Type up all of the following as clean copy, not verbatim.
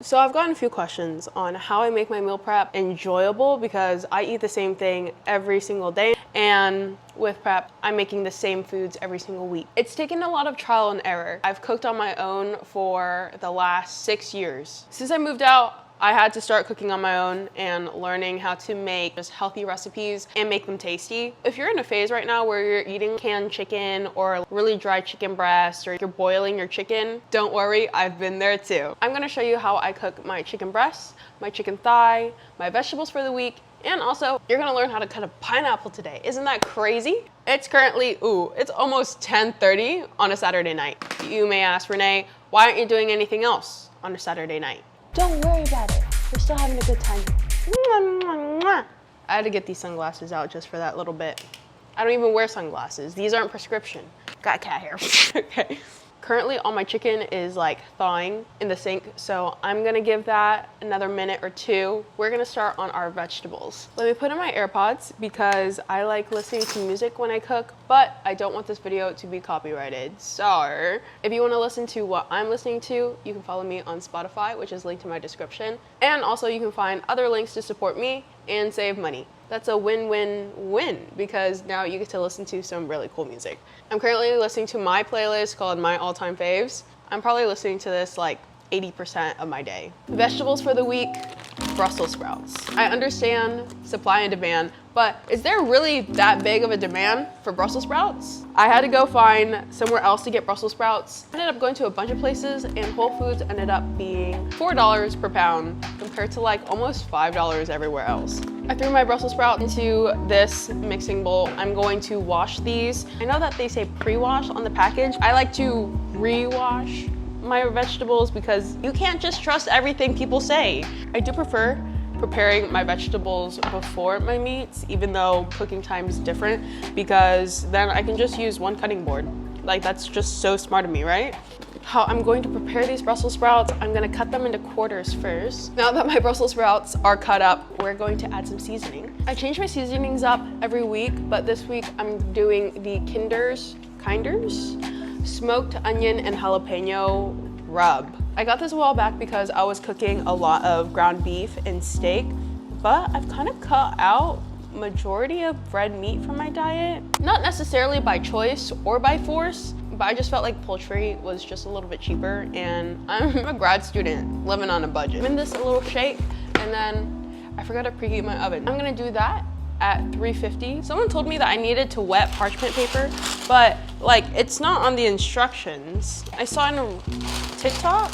So I've gotten a few questions on how I make my meal prep enjoyable because I eat the same thing every single day, and with prep, I'm making the same foods every single week. It's taken a lot of trial and error. I've cooked on my own for the last 6 years. Since I moved out, I had to start cooking on my own and learning how to make just healthy recipes and make them tasty. If you're in a phase right now where you're eating canned chicken or really dry chicken breast, or you're boiling your chicken, don't worry, I've been there too. I'm gonna show you how I cook my chicken breast, my chicken thigh, my vegetables for the week, and also you're gonna learn how to cut a pineapple today. Isn't that crazy? It's currently, it's almost 10:30 on a Saturday night. You may ask, Renee, why aren't you doing anything else on a Saturday night? Don't worry about it. We're still having a good time. I had to get these sunglasses out just for that little bit. I don't even wear sunglasses. These aren't prescription. Got cat hair. Okay. Currently, all my chicken is like thawing in the sink, so I'm gonna give that another minute or two. We're gonna start on our vegetables. Let me put in my AirPods because I like listening to music when I cook, but I don't want this video to be copyrighted. So if you wanna listen to what I'm listening to, you can follow me on Spotify, which is linked in my description. And also you can find other links to support me and save money. That's a win-win-win because now you get to listen to some really cool music. I'm currently listening to my playlist called My All-Time Faves. I'm probably listening to this like 80% of my day. Vegetables for the week, Brussels sprouts. I understand supply and demand, but is there really that big of a demand for Brussels sprouts? I had to go find somewhere else to get Brussels sprouts. I ended up going to a bunch of places and Whole Foods ended up being $4 per pound compared to like almost $5 everywhere else. I threw my Brussels sprout into this mixing bowl. I'm going to wash these. I know that they say pre-wash on the package. I like to re-wash my vegetables because you can't just trust everything people say. I do prefer preparing my vegetables before my meats, even though cooking time is different, because then I can just use one cutting board. Like, that's just so smart of me, right? How I'm going to prepare these Brussels sprouts, I'm gonna cut them into quarters first. Now that my Brussels sprouts are cut up, we're going to add some seasoning. I change my seasonings up every week, but this week I'm doing the Kinders smoked onion and jalapeno rub. I got this a while back because I was cooking a lot of ground beef and steak, but I've kind of cut out majority of red meat from my diet. Not necessarily by choice or by force, but I just felt like poultry was just a little bit cheaper, and I'm a grad student living on a budget. I'm in this a little shake, and then I forgot to preheat my oven. I'm gonna do that at 350. Someone told me that I needed to wet parchment paper, but like it's not on the instructions. I saw in a TikTok.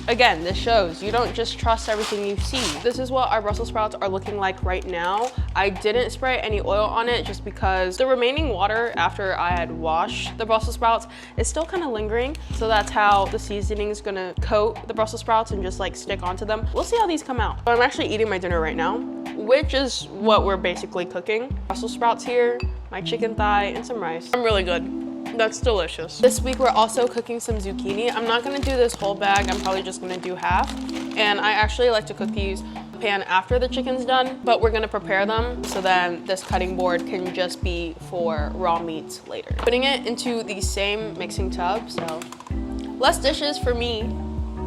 Again, this shows you don't just trust everything you see. This is what our Brussels sprouts are looking like right now. I didn't spray any oil on it just because the remaining water after I had washed the Brussels sprouts is still kind of lingering. So that's how the seasoning is gonna coat the Brussels sprouts and just like stick onto them. We'll see how these come out. I'm actually eating my dinner right now, which is what we're basically cooking. Brussels sprouts here, my chicken thigh, and some rice. I'm really good. That's delicious. This week we're also cooking some zucchini. I'm not gonna do this whole bag, I'm probably just gonna do half. And I actually like to cook these pan after the chicken's done, but we're gonna prepare them so then this cutting board can just be for raw meats later. Putting it into the same mixing tub, so less dishes for me.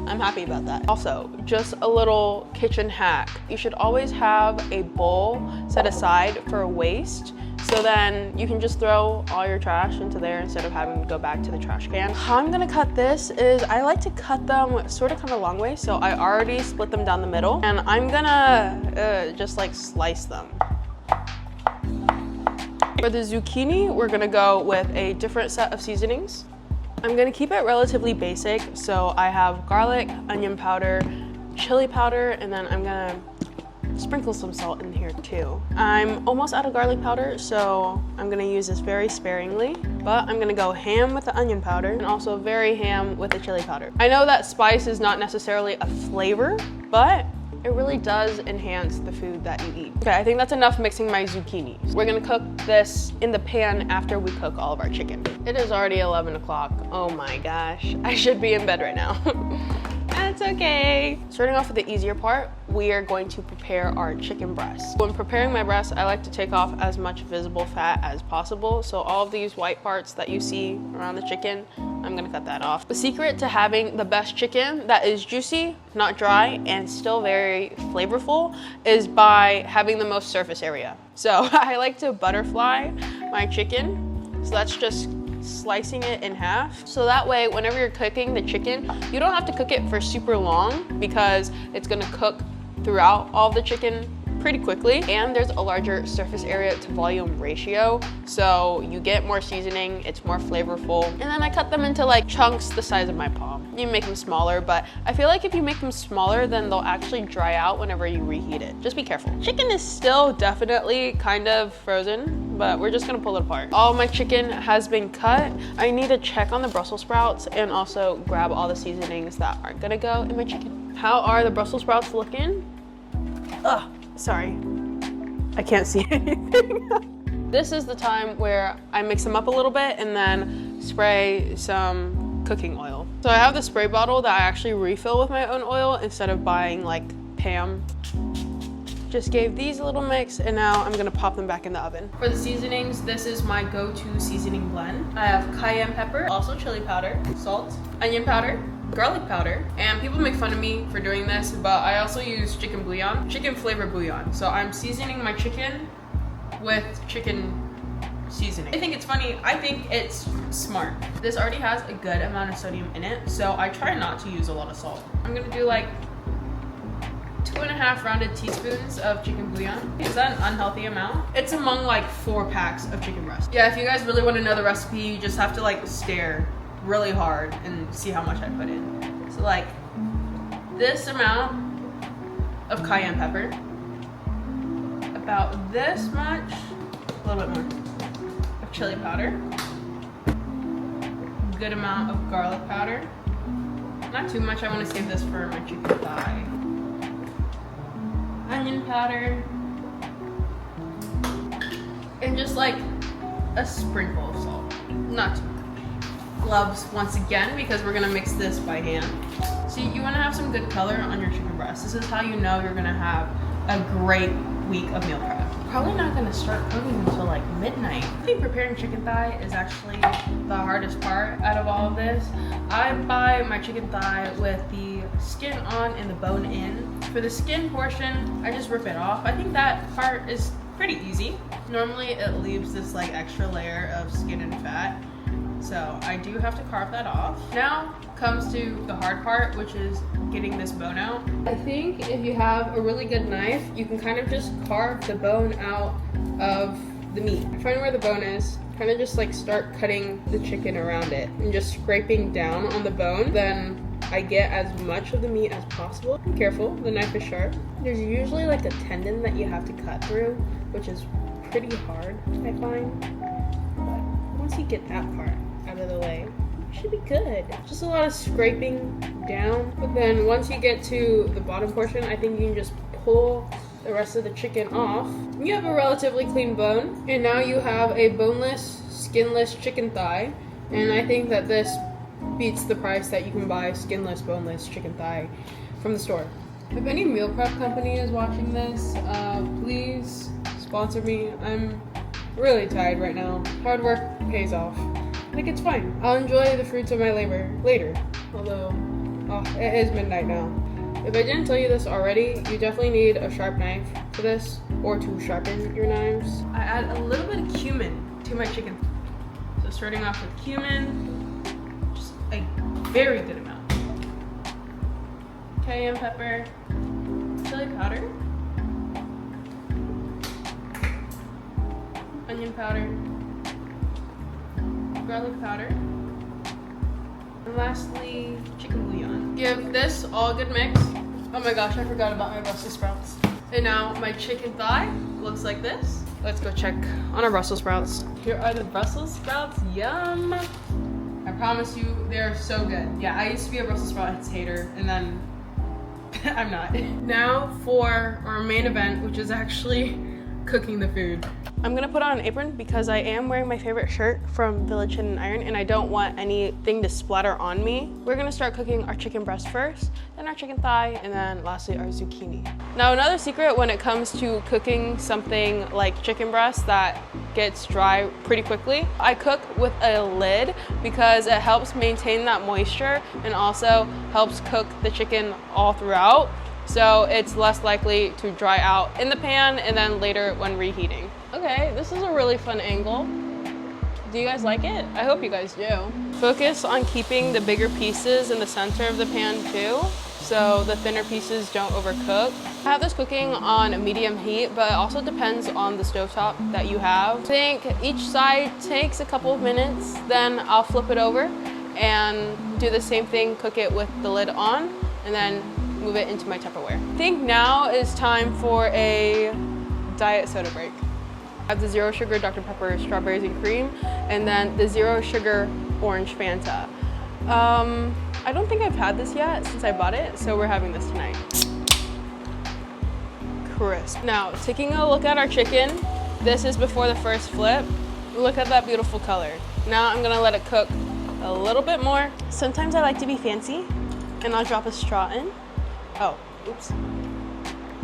I'm happy about that. Also, just a little kitchen hack. You should always have a bowl set aside for waste, so then you can just throw all your trash into there instead of having to go back to the trash can. How I'm gonna cut this is I like to cut them sort of kind of long way, so I already split them down the middle, and I'm gonna just like slice them. For the zucchini, we're gonna go with a different set of seasonings. I'm gonna keep it relatively basic, so I have garlic, onion powder, chili powder, and then I'm gonna sprinkle some salt in here too. I'm almost out of garlic powder, so I'm gonna use this very sparingly, but I'm gonna go ham with the onion powder and also very ham with the chili powder. I know that spice is not necessarily a flavor, but it really does enhance the food that you eat. Okay, I think that's enough mixing my zucchini. We're gonna cook this in the pan after we cook all of our chicken. It is already 11 o'clock. Oh my gosh, I should be in bed right now. It's okay. Starting off with the easier part, we are going to prepare our chicken breast. When preparing my breast, I like to take off as much visible fat as possible. So all of these white parts that you see around the chicken, I'm gonna cut that off. The secret to having the best chicken that is juicy, not dry, and still very flavorful is by having the most surface area. So I like to butterfly my chicken. So that's just slicing it in half. So that way, whenever you're cooking the chicken, you don't have to cook it for super long because it's gonna cook throughout all of the chicken pretty quickly, and there's a larger surface area to volume ratio, so you get more seasoning, it's more flavorful. And then I cut them into like chunks the size of my palm. You can make them smaller, but I feel like if you make them smaller, then they'll actually dry out whenever you reheat it. Just be careful. Chicken is still definitely kind of frozen, but we're just gonna pull it apart. All my chicken has been cut. I need to check on the Brussels sprouts and also grab all the seasonings that aren't gonna go in my chicken. How are the Brussels sprouts looking? Ugh. Sorry, I can't see anything. This is the time where I mix them up a little bit and then spray some cooking oil. So I have the spray bottle that I actually refill with my own oil instead of buying like Pam. Just gave these a little mix and now I'm gonna pop them back in the oven. For the seasonings, this is my go-to seasoning blend. I have cayenne pepper, also chili powder, salt, onion powder, garlic powder, and people make fun of me for doing this, but I also use chicken bouillon, chicken flavor bouillon. So I'm seasoning my chicken with chicken seasoning. I think it's funny, I think it's smart. This already has a good amount of sodium in it, so I try not to use a lot of salt. I'm gonna do like 2.5 rounded teaspoons of chicken bouillon. Is that an unhealthy amount? It's among like 4 packs of chicken breast. Yeah, if you guys really want to know the recipe, you just have to like stare really hard and see how much I put in. So like this amount of cayenne pepper, about this much, a little bit more, of chili powder, good amount of garlic powder, not too much, I want to save this for my chicken thigh, onion powder, and just like a sprinkle of salt, not too much. Gloves once again because we're gonna mix this by hand. So you wanna have some good color on your chicken breast. This is how you know you're gonna have a great week of meal prep. Probably not gonna start cooking until like midnight. I think preparing chicken thigh is actually the hardest part out of all of this. I buy my chicken thigh with the skin on and the bone in. For the skin portion, I just rip it off. I think that part is pretty easy. Normally it leaves this like extra layer of skin and fat. So I do have to carve that off. Now comes to the hard part, which is getting this bone out. I think if you have a really good knife, you can kind of just carve the bone out of the meat. Find where the bone is, kind of just like start cutting the chicken around it and just scraping down on the bone. Then I get as much of the meat as possible. Be careful, the knife is sharp. There's usually like a tendon that you have to cut through, which is pretty hard, I find. But once you get that part out of the way, it should be good. Just a lot of scraping down. But then once you get to the bottom portion, I think you can just pull the rest of the chicken off. You have a relatively clean bone, and now you have a boneless, skinless chicken thigh. And I think that this beats the price that you can buy skinless, boneless chicken thigh from the store. If any meal prep company is watching this, please sponsor me. I'm really tired right now. Hard work pays off. Like, it's fine. I'll enjoy the fruits of my labor later. Although, it is midnight now. If I didn't tell you this already, you definitely need a sharp knife for this, or to sharpen your knives. I add a little bit of cumin to my chicken. So starting off with cumin, just a very good amount. Cayenne pepper, chili powder, onion powder, garlic powder, and lastly, chicken bouillon. Give this all a good mix. Oh my gosh, I forgot about my Brussels sprouts. And now my chicken thigh looks like this. Let's go check on our Brussels sprouts. Here are the Brussels sprouts, yum. I promise you, they're so good. Yeah, I used to be a Brussels sprouts hater, and then I'm not. Now for our main event, which is actually cooking the food. I'm gonna put on an apron because I am wearing my favorite shirt from Village Hidden Iron and I don't want anything to splatter on me. We're gonna start cooking our chicken breast first, then our chicken thigh, and then lastly our zucchini. Now another secret when it comes to cooking something like chicken breast that gets dry pretty quickly, I cook with a lid because it helps maintain that moisture and also helps cook the chicken all throughout. So it's less likely to dry out in the pan and then later when reheating. Okay, this is a really fun angle. Do you guys like it? I hope you guys do. Focus on keeping the bigger pieces in the center of the pan too, so the thinner pieces don't overcook. I have this cooking on medium heat, but it also depends on the stovetop that you have. I think each side takes a couple of minutes, then I'll flip it over and do the same thing, cook it with the lid on, and then move it into my Tupperware. I think now is time for a diet soda break. I have the zero sugar Dr. Pepper strawberries and cream, and then the zero sugar orange Fanta. I don't think I've had this yet since I bought it, so we're having this tonight. Crisp. Now, taking a look at our chicken, this is before the first flip. Look at that beautiful color. Now I'm gonna let it cook a little bit more. Sometimes I like to be fancy, and I'll drop a straw in. Oh, oops.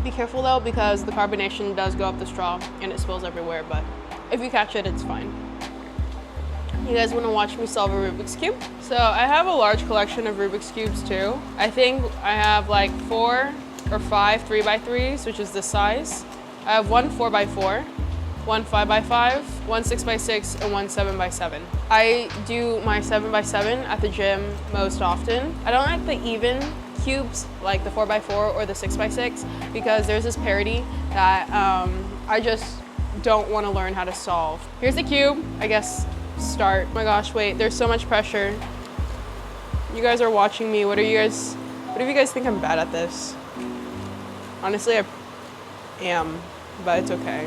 Be careful though, because the carbonation does go up the straw and it spills everywhere, but if you catch it, it's fine. You guys wanna watch me solve a Rubik's Cube? So I have a large collection of Rubik's Cubes too. I think I have like 4 or 5 3x3s, which is this size. I have one 4x4, one 5x5, one 6x6, and one 7x7. I do my 7x7 at the gym most often. I don't like the even cubes like the 4x4 or the 6x6 because there's this parity that I just don't want to learn how to solve. Here's the cube, I guess start. Oh my gosh, wait, there's so much pressure. You guys are watching me. What if you guys think I'm bad at this? Honestly, I am, but it's okay.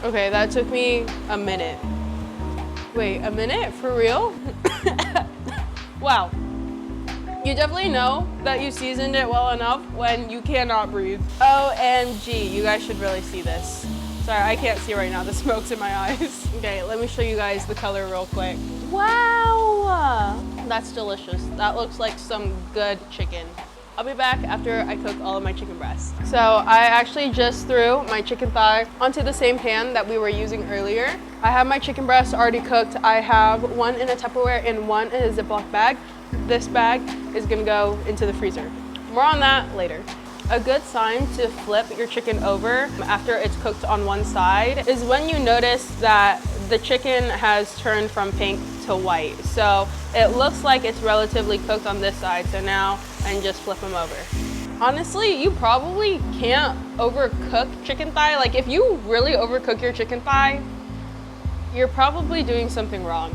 Okay, that took me a minute. Wait, a minute? For real? Wow. You definitely know that you seasoned it well enough when you cannot breathe. OMG, you guys should really see this. Sorry, I can't see right now, the smoke's in my eyes. Okay, let me show you guys the color real quick. Wow, that's delicious. That looks like some good chicken. I'll be back after I cook all of my chicken breasts. So I actually just threw my chicken thigh onto the same pan that we were using earlier. I have my chicken breasts already cooked. I have one in a Tupperware and one in a Ziploc bag. This bag is gonna go into the freezer. More on that later. A good sign to flip your chicken over after it's cooked on one side is when you notice that the chicken has turned from pink to white. So it looks like it's relatively cooked on this side, so now I can just flip them over. Honestly, you probably can't overcook chicken thigh. Like if you really overcook your chicken thigh, you're probably doing something wrong.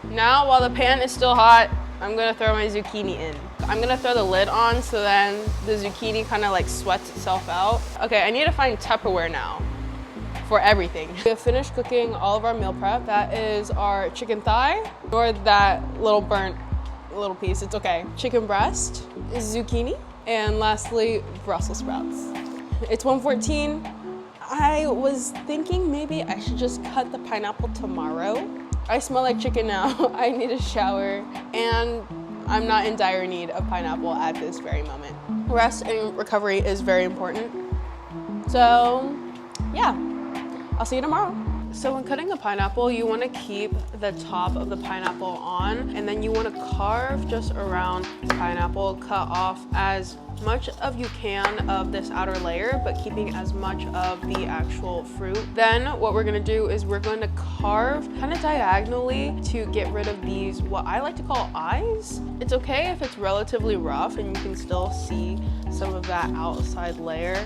Now, while the pan is still hot, I'm gonna throw my zucchini in. I'm gonna throw the lid on so then the zucchini kind of like sweats itself out. Okay, I need to find Tupperware now for everything. We have finished cooking all of our meal prep. That is our chicken thigh, or that little burnt little piece, it's okay. Chicken breast, zucchini, and lastly, Brussels sprouts. It's 1:14. I was thinking maybe I should just cut the pineapple tomorrow. I smell like chicken now. I need a shower, and I'm not in dire need of pineapple at this very moment. Rest and recovery is very important. So, yeah, I'll see you tomorrow. So when cutting a pineapple, you want to keep the top of the pineapple on, and then you want to carve just around the pineapple, cut off as much of you can of this outer layer, but keeping as much of the actual fruit. Then what we're going to do is we're going to carve kind of diagonally to get rid of these, what I like to call eyes. It's okay if it's relatively rough and you can still see some of that outside layer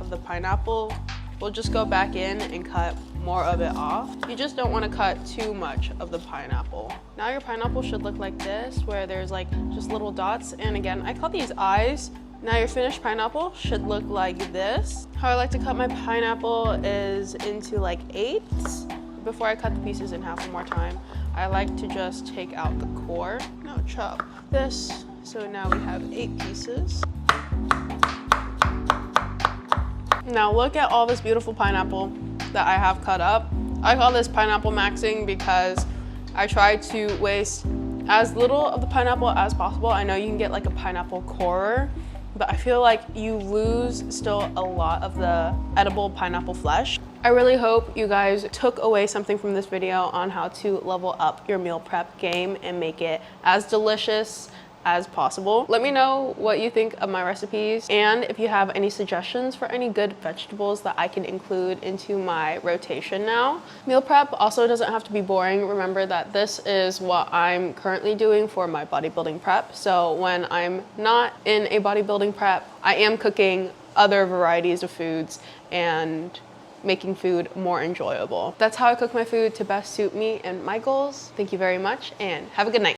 of the pineapple. We'll just go back in and cut more of it off. You just don't want to cut too much of the pineapple. Now your pineapple should look like this, where there's like just little dots. And again, I call these eyes. Now your finished pineapple should look like this. How I like to cut my pineapple is into like 8s. Before I cut the pieces in half one more time, I like to just take out the core. Now chop this. So now we have 8 pieces. Now look at all this beautiful pineapple that I have cut up. I call this pineapple maxing because I try to waste as little of the pineapple as possible. I know you can get like a pineapple corer, but I feel like you lose still a lot of the edible pineapple flesh. I really hope you guys took away something from this video on how to level up your meal prep game and make it as delicious as possible. Let me know what you think of my recipes, and if you have any suggestions for any good vegetables that I can include into my rotation now. Meal prep also doesn't have to be boring. Remember that this is what I'm currently doing for my bodybuilding prep. So when I'm not in a bodybuilding prep, I am cooking other varieties of foods and making food more enjoyable. That's how I cook my food to best suit me and my goals. Thank you very much and have a good night.